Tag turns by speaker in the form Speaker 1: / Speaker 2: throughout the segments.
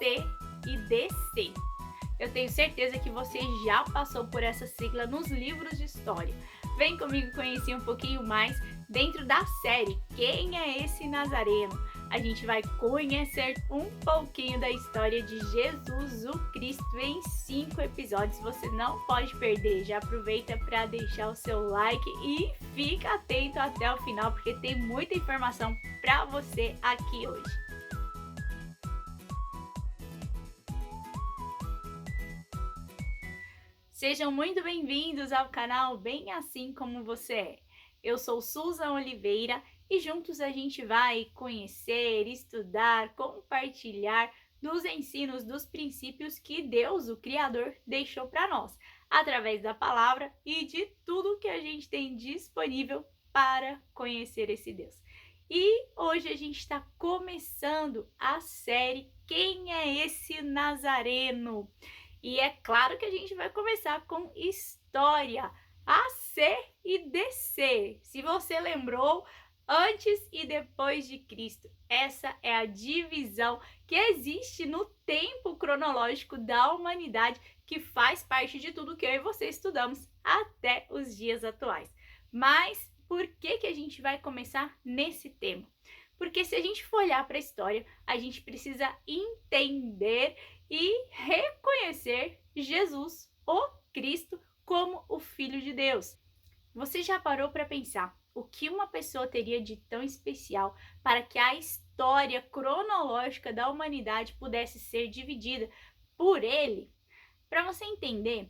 Speaker 1: C e DC. Eu tenho certeza que você já passou por essa sigla nos livros de história. Vem comigo conhecer um pouquinho mais dentro da série Quem é esse Nazareno? A gente vai conhecer um pouquinho da história de Jesus o Cristo em 5 episódios. Você não pode perder. Já aproveita para deixar o seu like e fica atento até o final, porque tem muita informação para você aqui hoje. Sejam muito bem-vindos ao canal Bem Assim Como Você É. Eu sou Susan Oliveira e juntos a gente vai conhecer, estudar, compartilhar dos ensinos, dos princípios que Deus, o Criador, deixou para nós, através da palavra e de tudo que a gente tem disponível para conhecer esse Deus. E hoje a gente está começando a série Quem é esse Nazareno? E é claro que a gente vai começar com história, AC e DC. Se você lembrou, antes e depois de Cristo. Essa é a divisão que existe no tempo cronológico da humanidade, que faz parte de tudo que eu e você estudamos até os dias atuais. Mas por que a gente vai começar nesse tema? Porque se a gente for olhar para a história, a gente precisa entender e reconhecer Jesus, o Cristo, como o Filho de Deus. Você já parou para pensar o que uma pessoa teria de tão especial para que a história cronológica da humanidade pudesse ser dividida por ele? Para você entender,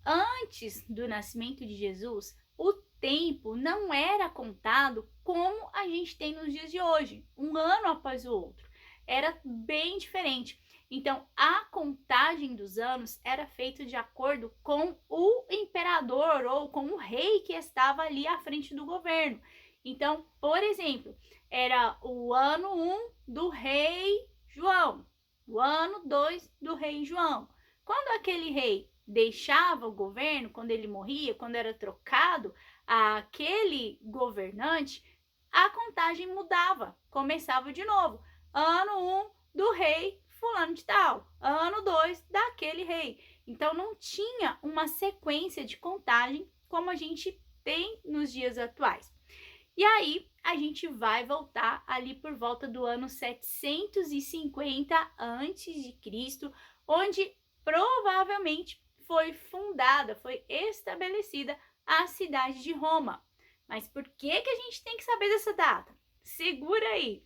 Speaker 1: antes do nascimento de Jesus, o tempo não era contado como a gente tem nos dias de hoje, um ano após o outro. Era bem diferente. Então, a contagem dos anos era feita de acordo com o imperador ou com o rei que estava ali à frente do governo. Então, por exemplo, era o ano 1 do rei João, o ano 2 do rei João. Quando aquele rei deixava o governo, quando ele morria, quando era trocado aquele governante, a contagem mudava, começava de novo. Ano 1 do rei fulano de tal, ano 2 daquele rei. Então não tinha uma sequência de contagem como a gente tem nos dias atuais. E aí a gente vai voltar ali por volta do ano 750 a.C., onde provavelmente foi fundada, foi estabelecida a cidade de Roma. Mas por que a gente tem que saber dessa data? Segura aí!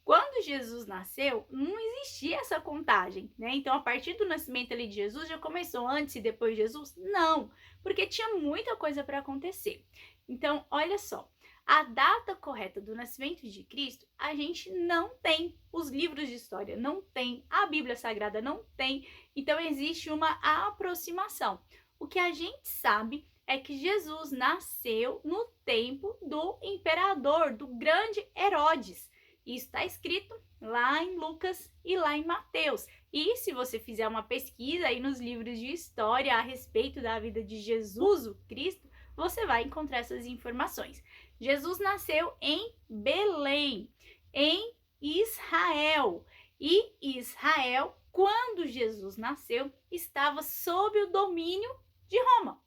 Speaker 1: Quando Jesus nasceu, não existia essa contagem, né? Então, a partir do nascimento ali de Jesus, já começou antes e depois de Jesus? Não, porque tinha muita coisa para acontecer. Então, olha só, a data correta do nascimento de Cristo, a gente não tem. Os livros de história não tem, a Bíblia Sagrada não tem, então existe uma aproximação. O que a gente sabe é que Jesus nasceu no tempo do imperador, do grande Herodes. Isso está escrito lá em Lucas e lá em Mateus. E se você fizer uma pesquisa aí nos livros de história a respeito da vida de Jesus, o Cristo, você vai encontrar essas informações. Jesus nasceu em Belém, em Israel. E Israel, quando Jesus nasceu, estava sob o domínio de Roma.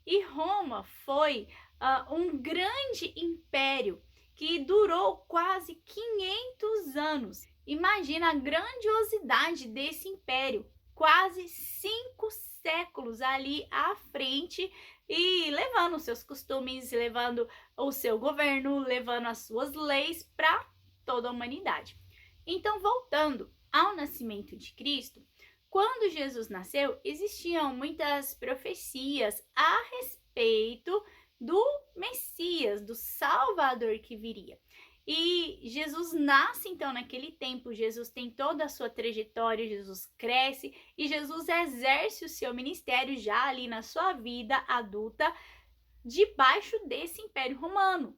Speaker 1: E Roma foi um grande império que durou quase 500 anos. Imagina a grandiosidade desse império, quase 5 séculos ali à frente e levando os seus costumes, levando o seu governo, levando as suas leis para toda a humanidade. Então, voltando ao nascimento de Cristo, quando Jesus nasceu, existiam muitas profecias a respeito do Messias, do Salvador que viria. E Jesus nasce então naquele tempo, Jesus tem toda a sua trajetória, Jesus cresce e Jesus exerce o seu ministério já ali na sua vida adulta, debaixo desse Império Romano.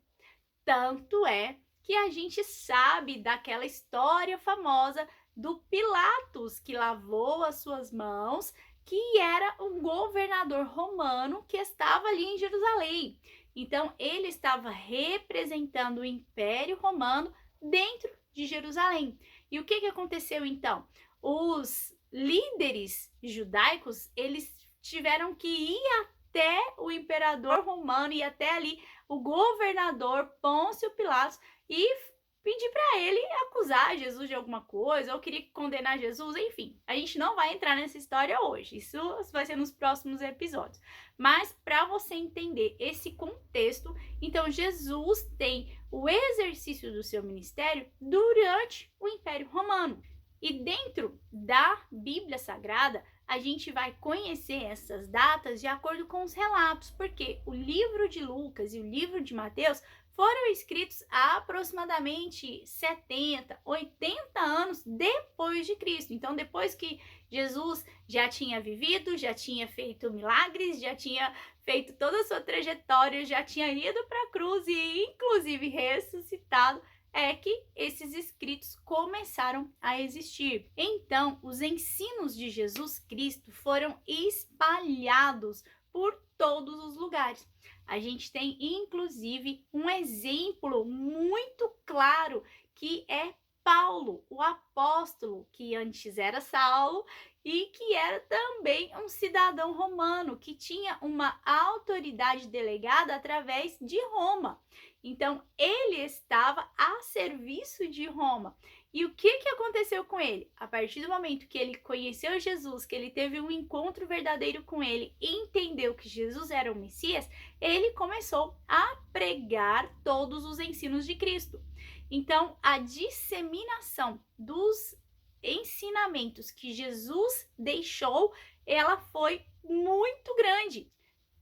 Speaker 1: Tanto é que a gente sabe daquela história famosa do Pilatos, que lavou as suas mãos, que era um governador romano que estava ali em Jerusalém. Então, ele estava representando o Império Romano dentro de Jerusalém. E o que aconteceu então? Os líderes judaicos, eles tiveram que ir até o imperador romano e até ali o governador Pôncio Pilatos e pedir para ele acusar Jesus de alguma coisa, ou queria condenar Jesus, enfim. A gente não vai entrar nessa história hoje, isso vai ser nos próximos episódios. Mas para você entender esse contexto, então Jesus tem o exercício do seu ministério durante o Império Romano. E dentro da Bíblia Sagrada, a gente vai conhecer essas datas de acordo com os relatos, porque o livro de Lucas e o livro de Mateus foram escritos há aproximadamente 70, 80 anos depois de Cristo. Então, depois que Jesus já tinha vivido, já tinha feito milagres, já tinha feito toda a sua trajetória, já tinha ido para a cruz e inclusive ressuscitado, é que esses escritos começaram a existir. Então, os ensinos de Jesus Cristo foram espalhados por todos os lugares. A gente tem, inclusive, um exemplo muito claro que é Paulo, o apóstolo, que antes era Saulo e que era também um cidadão romano, que tinha uma autoridade delegada através de Roma. Então, ele estava a serviço de Roma. E o que aconteceu com ele? A partir do momento que ele conheceu Jesus, que ele teve um encontro verdadeiro com ele e entendeu que Jesus era o Messias, ele começou a pregar todos os ensinos de Cristo. Então, a disseminação dos ensinamentos que Jesus deixou, ela foi muito grande.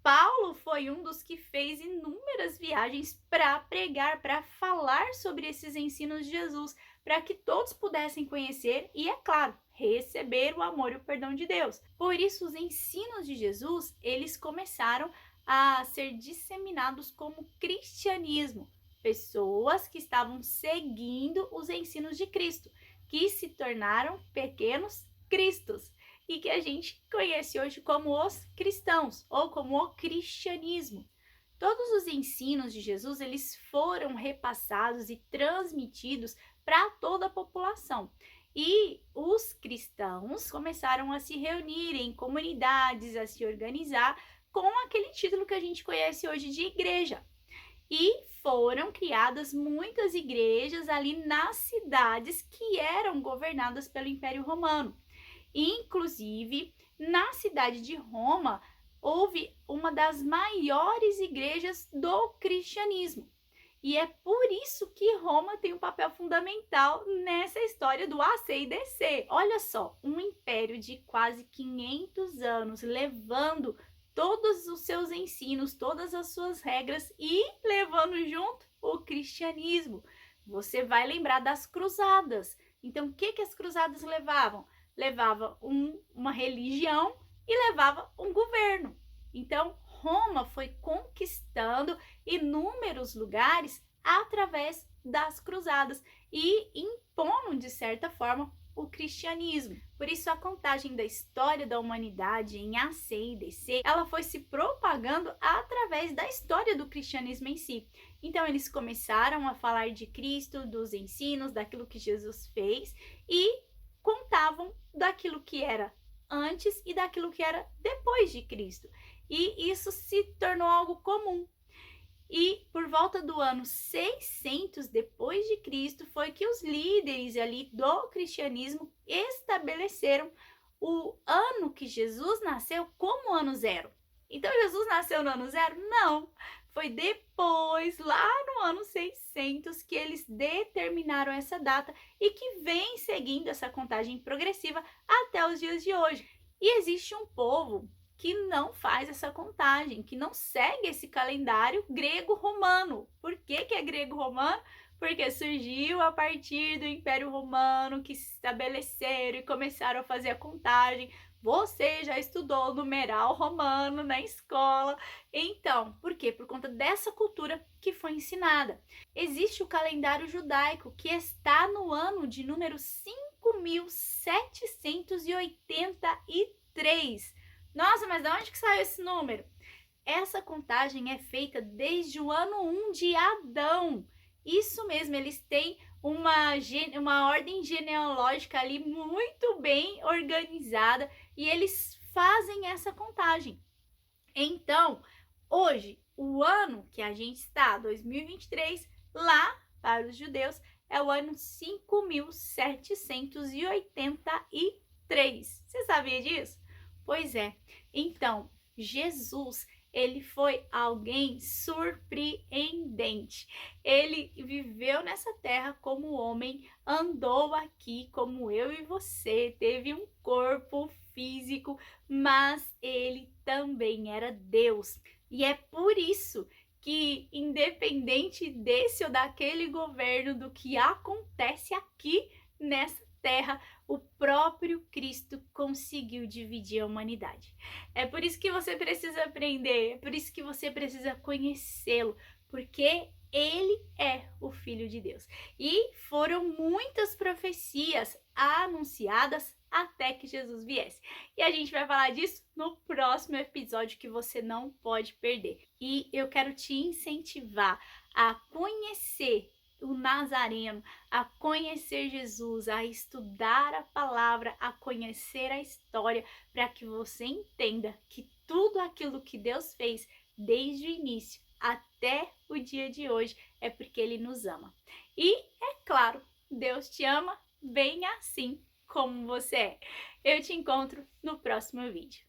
Speaker 1: Paulo foi um dos que fez inúmeras viagens para pregar, para falar sobre esses ensinos de Jesus, para que todos pudessem conhecer e, é claro, receber o amor e o perdão de Deus. Por isso, os ensinos de Jesus, eles começaram a ser disseminados como cristianismo. Pessoas que estavam seguindo os ensinos de Cristo, que se tornaram pequenos cristos e que a gente conhece hoje como os cristãos ou como o cristianismo. Todos os ensinos de Jesus, eles foram repassados e transmitidos para toda a população. E os cristãos começaram a se reunir em comunidades, a se organizar com aquele título que a gente conhece hoje de igreja. E foram criadas muitas igrejas ali nas cidades que eram governadas pelo Império Romano. Inclusive, na cidade de Roma, houve uma das maiores igrejas do cristianismo. E é por isso que Roma tem um papel fundamental nessa história do AC e DC. Olha só, um império de quase 500 anos levando todos os seus ensinos, todas as suas regras e levando junto o cristianismo. Você vai lembrar das cruzadas. Então, o que as cruzadas levavam? Levava uma religião e levava um governo. Então, Roma foi conquistando inúmeros lugares através das cruzadas e impondo, de certa forma, o cristianismo. Por isso, a contagem da história da humanidade em AC e DC, ela foi se propagando através da história do cristianismo em si. Então, eles começaram a falar de Cristo, dos ensinos, daquilo que Jesus fez e contavam daquilo que era antes e daquilo que era depois de Cristo. E isso se tornou algo comum. E por volta do ano 600 depois de Cristo foi que os líderes ali do cristianismo estabeleceram o ano que Jesus nasceu como ano zero. Então Jesus nasceu no ano zero? Não. Foi depois, lá no ano 600, que eles determinaram essa data e que vem seguindo essa contagem progressiva até os dias de hoje. E existe um povo que não faz essa contagem, que não segue esse calendário grego-romano. Por que é grego-romano? Porque surgiu a partir do Império Romano, que se estabeleceram e começaram a fazer a contagem. Você já estudou numeral romano na escola. Então, por quê? Por conta dessa cultura que foi ensinada. Existe o calendário judaico, que está no ano de número 5.783. Nossa, mas de onde que saiu esse número? Essa contagem é feita desde o ano 1 de Adão. Isso mesmo, eles têm uma ordem genealógica ali muito bem organizada e eles fazem essa contagem. Então, hoje, o ano que a gente está, 2023, lá para os judeus, é o ano 5783. Você sabia disso? Pois é. Então, Jesus, ele foi alguém surpreendente. Ele viveu nessa terra como homem, andou aqui como eu e você, teve um corpo físico, mas ele também era Deus. E é por isso que, independente desse ou daquele governo, do que acontece aqui nessa terra, o próprio Cristo conseguiu dividir a humanidade. É por isso que você precisa aprender, é por isso que você precisa conhecê-lo, porque ele é o Filho de Deus. E foram muitas profecias anunciadas até que Jesus viesse. E a gente vai falar disso no próximo episódio que você não pode perder. E eu quero te incentivar a conhecer o Nazareno, a conhecer Jesus, a estudar a palavra, a conhecer a história, para que você entenda que tudo aquilo que Deus fez desde o início até o dia de hoje é porque Ele nos ama. E, é claro, Deus te ama bem assim como você é. Eu te encontro no próximo vídeo.